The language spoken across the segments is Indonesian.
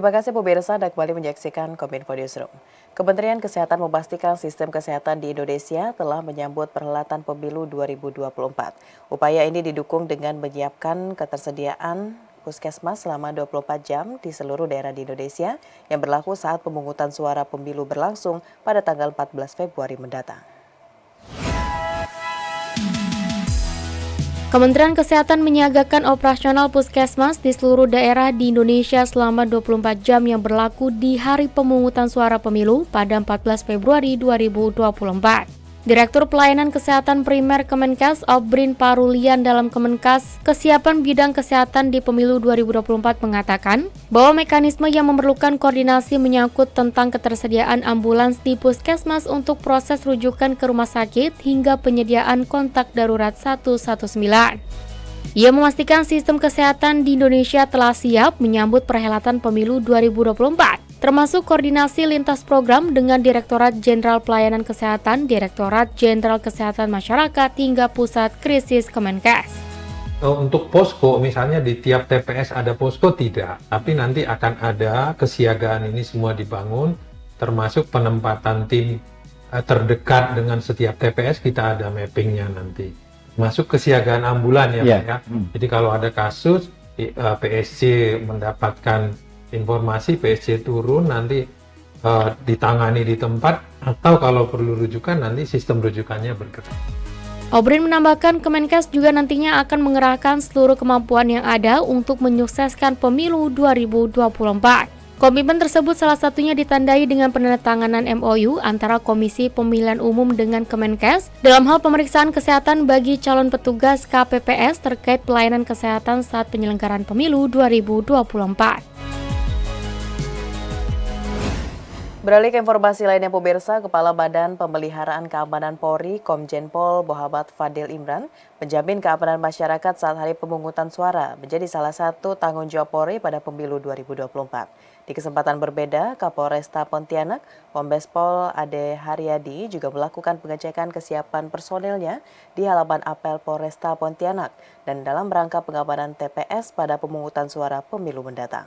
Terima kasih pemirsa, Anda kembali menyaksikan Kominfo Newsroom. Kementerian Kesehatan memastikan sistem kesehatan di Indonesia telah menyambut perhelatan pemilu 2024. Upaya ini didukung dengan menyiapkan ketersediaan puskesmas selama 24 jam di seluruh daerah di Indonesia yang berlaku saat pemungutan suara pemilu berlangsung pada tanggal 14 Februari mendatang. Kementerian Kesehatan menyiagakan operasional puskesmas di seluruh daerah di Indonesia selama 24 jam yang berlaku di hari pemungutan suara pemilu pada 14 Februari 2024. Direktur Pelayanan Kesehatan Primer Kemenkes, Obrin Parulian dalam Kemenkes, kesiapan bidang kesehatan di pemilu 2024 mengatakan bahwa mekanisme yang memerlukan koordinasi menyangkut tentang ketersediaan ambulans di puskesmas untuk proses rujukan ke rumah sakit hingga penyediaan kontak darurat 119. Ia memastikan sistem kesehatan di Indonesia telah siap menyambut perhelatan pemilu 2024, termasuk koordinasi lintas program dengan Direktorat Jenderal Pelayanan Kesehatan, Direktorat Jenderal Kesehatan Masyarakat, hingga Pusat Krisis Kemenkes. Untuk posko, misalnya di tiap TPS ada posko, tidak. Tapi nanti akan ada kesiagaan ini semua dibangun, termasuk penempatan tim terdekat dengan setiap TPS, kita ada mappingnya nanti. Masuk kesiagaan ambulan ya Pak ya. Jadi kalau ada kasus, PSC mendapatkan informasi, PSC turun, nanti ditangani di tempat, atau kalau perlu rujukan, nanti sistem rujukannya bergerak. Obrin menambahkan Kemenkes juga nantinya akan mengerahkan seluruh kemampuan yang ada untuk menyukseskan pemilu 2024. Komitmen tersebut salah satunya ditandai dengan penandatanganan MOU antara Komisi Pemilihan Umum dengan Kemenkes dalam hal pemeriksaan kesehatan bagi calon petugas KPPS terkait pelayanan kesehatan saat penyelenggaraan pemilu 2024. Beralih ke informasi lainnya pemirsa, Kepala Badan Pemeliharaan Keamanan Polri, Komjen Pol Muhammad Fadil Imran, menjamin keamanan masyarakat saat hari pemungutan suara menjadi salah satu tanggung jawab Polri pada pemilu 2024. Di kesempatan berbeda, Kapolresta Pontianak, Kombes Pol Ade Haryadi juga melakukan pengecekan kesiapan personilnya di halaman apel Polresta Pontianak dan dalam rangka pengamanan TPS pada pemungutan suara pemilu mendatang.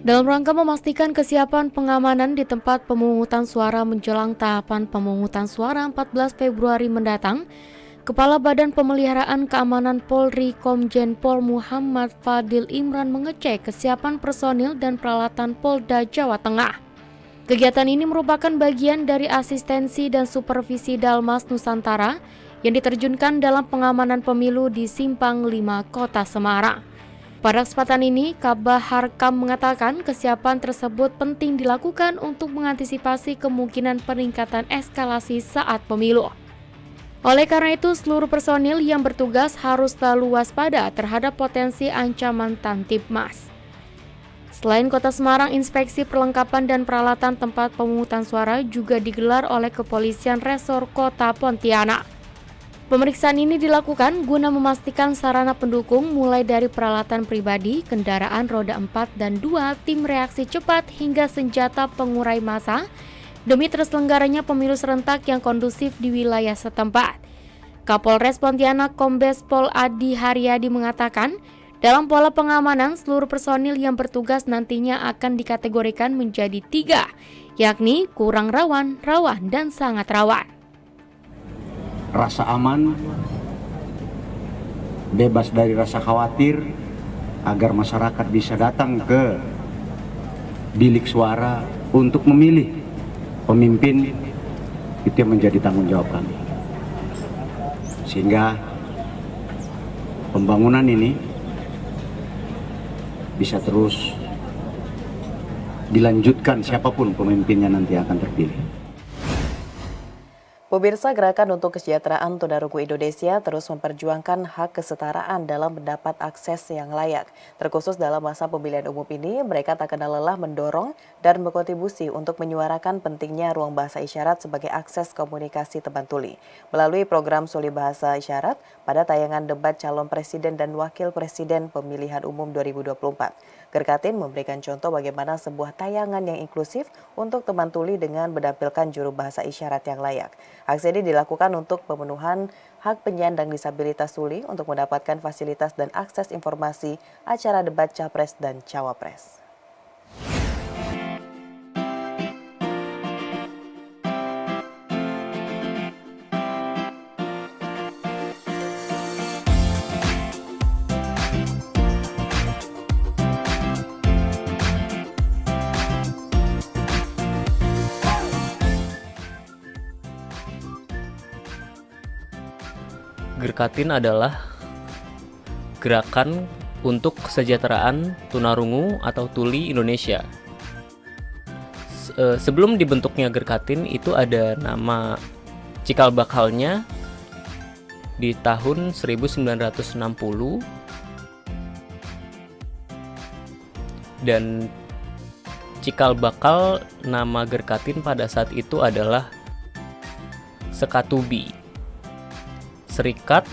Dalam rangka memastikan kesiapan pengamanan di tempat pemungutan suara menjelang tahapan pemungutan suara 14 Februari mendatang, Kepala Badan Pemeliharaan Keamanan Polri Komjen Pol Muhammad Fadil Imran mengecek kesiapan personil dan peralatan Polda Jawa Tengah. Kegiatan ini merupakan bagian dari asistensi dan supervisi Dalmas Nusantara yang diterjunkan dalam pengamanan pemilu di Simpang 5 Kota Semarang. Pada kesempatan ini, Kabah Harkam mengatakan kesiapan tersebut penting dilakukan untuk mengantisipasi kemungkinan peningkatan eskalasi saat pemilu. Oleh karena itu, seluruh personil yang bertugas harus selalu waspada terhadap potensi ancaman Kamtibmas. Selain Kota Semarang, inspeksi perlengkapan dan peralatan tempat pemungutan suara juga digelar oleh Kepolisian Resor Kota Pontianak. Pemeriksaan ini dilakukan guna memastikan sarana pendukung mulai dari peralatan pribadi, kendaraan roda 4 dan 2, tim reaksi cepat hingga senjata pengurai massa demi terselenggaranya pemilu serentak yang kondusif di wilayah setempat. Kapolres Pontianak Kombes Pol Ade Haryadi mengatakan, dalam pola pengamanan seluruh personil yang bertugas nantinya akan dikategorikan menjadi 3, yakni kurang rawan, rawan, dan sangat rawan. Rasa aman, bebas dari rasa khawatir, agar masyarakat bisa datang ke bilik suara untuk memilih pemimpin, itu yang menjadi tanggung jawab kami. Sehingga pembangunan ini bisa terus dilanjutkan siapapun pemimpinnya nanti akan terpilih. Pemirsa, Gerakan untuk Kesejahteraan Tunarungu Indonesia terus memperjuangkan hak kesetaraan dalam mendapat akses yang layak. Terkhusus dalam masa pemilihan umum ini, mereka tak kenal lelah mendorong dan berkontribusi untuk menyuarakan pentingnya ruang bahasa isyarat sebagai akses komunikasi teman tuli. Melalui program Suli Bahasa Isyarat pada tayangan debat calon presiden dan wakil presiden pemilihan umum 2024. Gerkatin memberikan contoh bagaimana sebuah tayangan yang inklusif untuk teman tuli dengan menampilkan juru bahasa isyarat yang layak. Aksi ini dilakukan untuk pemenuhan hak penyandang disabilitas tuli untuk mendapatkan fasilitas dan akses informasi acara debat Capres dan Cawapres. Gerkatin adalah gerakan untuk kesejahteraan tunarungu atau tuli Indonesia. Sebelum dibentuknya Gerkatin itu ada nama cikal bakalnya di tahun 1960 dan cikal bakal nama Gerkatin pada saat itu adalah Sekatubi, Serikat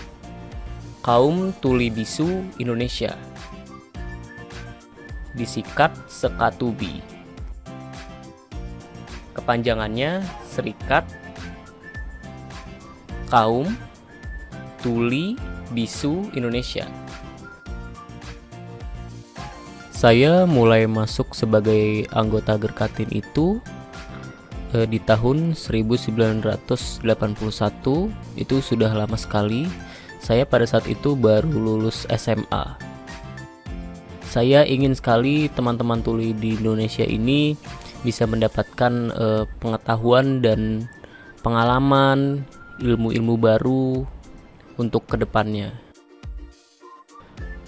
Kaum Tuli Bisu Indonesia, disingkat Sekatubi. Kepanjangannya Serikat Kaum Tuli Bisu Indonesia. Saya mulai masuk sebagai anggota Gerkatin itu di tahun 1981. Itu sudah lama sekali. Saya pada saat itu baru lulus SMA. Saya ingin sekali teman-teman tuli di Indonesia ini bisa mendapatkan pengetahuan dan pengalaman, ilmu-ilmu baru untuk kedepannya.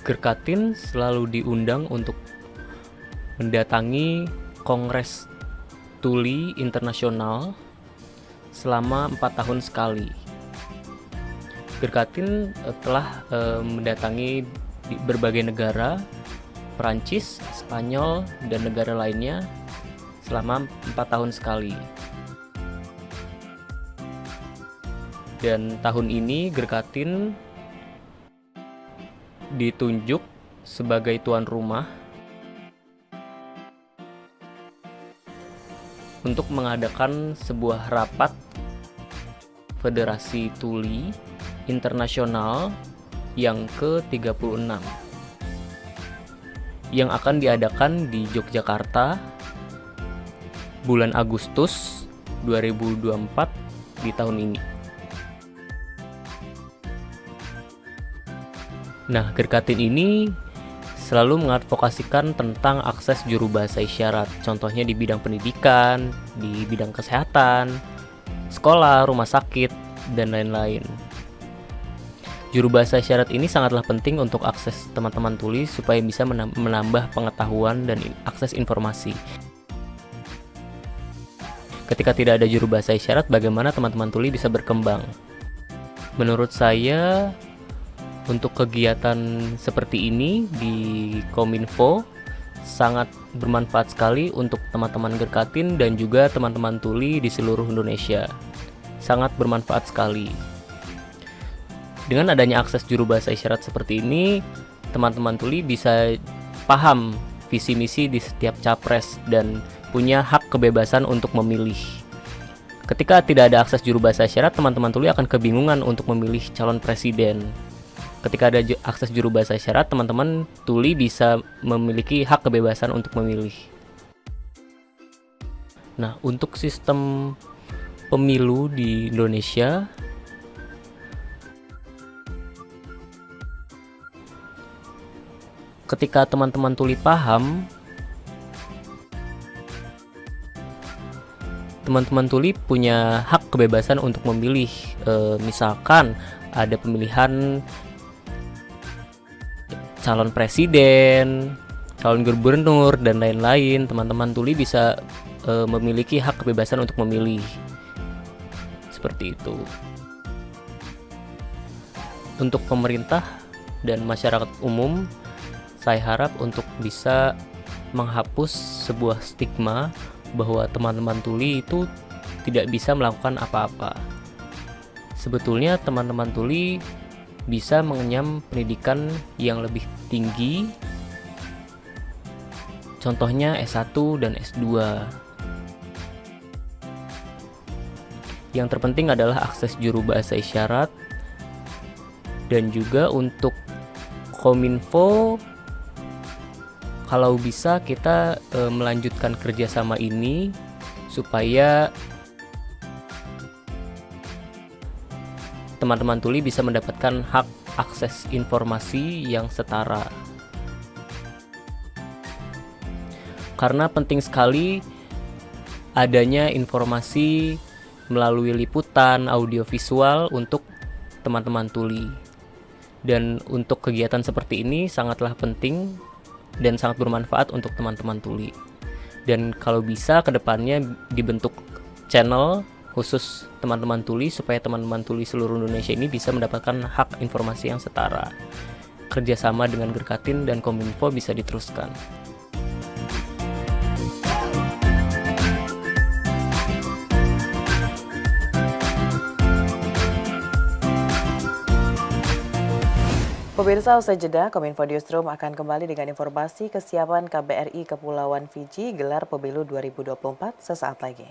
Gerkatin selalu diundang untuk mendatangi Kongres Tuli Internasional selama 4 tahun sekali. Gerkatin telah mendatangi berbagai negara, Perancis, Spanyol, dan negara lainnya selama 4 tahun sekali. Dan tahun ini Gerkatin ditunjuk sebagai tuan rumah untuk mengadakan sebuah rapat Federasi Tuli Internasional yang ke-36 yang akan diadakan di Yogyakarta bulan Agustus 2024 di tahun ini. Nah, Gerkatin ini selalu mengadvokasikan tentang akses juru bahasa isyarat, contohnya di bidang pendidikan, di bidang kesehatan, sekolah, rumah sakit, dan lain-lain. Juru bahasa isyarat ini sangatlah penting untuk akses teman-teman tuli supaya bisa menambah pengetahuan dan akses informasi. Ketika tidak ada juru bahasa isyarat, bagaimana teman-teman tuli bisa berkembang? Menurut saya, untuk kegiatan seperti ini di Kominfo sangat bermanfaat sekali untuk teman-teman Gerkatin dan juga teman-teman tuli di seluruh Indonesia. Sangat bermanfaat sekali. Dengan adanya akses juru bahasa isyarat seperti ini, teman-teman tuli bisa paham visi misi di setiap capres dan punya hak kebebasan untuk memilih. Ketika tidak ada akses juru bahasa isyarat, teman-teman tuli akan kebingungan untuk memilih calon presiden. Ketika ada akses juru bahasa isyarat, teman-teman tuli bisa memiliki hak kebebasan untuk memilih. Nah, untuk sistem pemilu di Indonesia, ketika teman-teman tuli paham, teman-teman tuli punya hak kebebasan untuk memilih. Misalkan ada pemilihan calon presiden, calon gubernur, dan lain-lain, teman-teman tuli bisa memiliki hak kebebasan untuk memilih. Seperti itu. Untuk pemerintah dan masyarakat umum, saya harap untuk bisa menghapus sebuah stigma bahwa teman-teman tuli itu tidak bisa melakukan apa-apa. Sebetulnya teman-teman tuli bisa mengenyam pendidikan yang lebih tinggi, contohnya S1 dan S2. Yang terpenting adalah akses juru bahasa isyarat, dan juga untuk Kominfo, kalau bisa kita melanjutkan kerjasama ini supaya teman-teman tuli bisa mendapatkan hak akses informasi yang setara. Karena penting sekali adanya informasi melalui liputan audiovisual untuk teman-teman tuli. Dan untuk kegiatan seperti ini sangatlah penting dan sangat bermanfaat untuk teman-teman tuli. Dan kalau bisa kedepannya dibentuk channel khusus teman-teman tuli supaya teman-teman tuli seluruh Indonesia ini bisa mendapatkan hak informasi yang setara. Kerjasama dengan Gerkatin dan Kominfo bisa diteruskan. Pemirsa, usai jeda, Kominfo Newsroom akan kembali dengan informasi kesiapan KBRI Kepulauan Fiji gelar Pemilu 2024 sesaat lagi.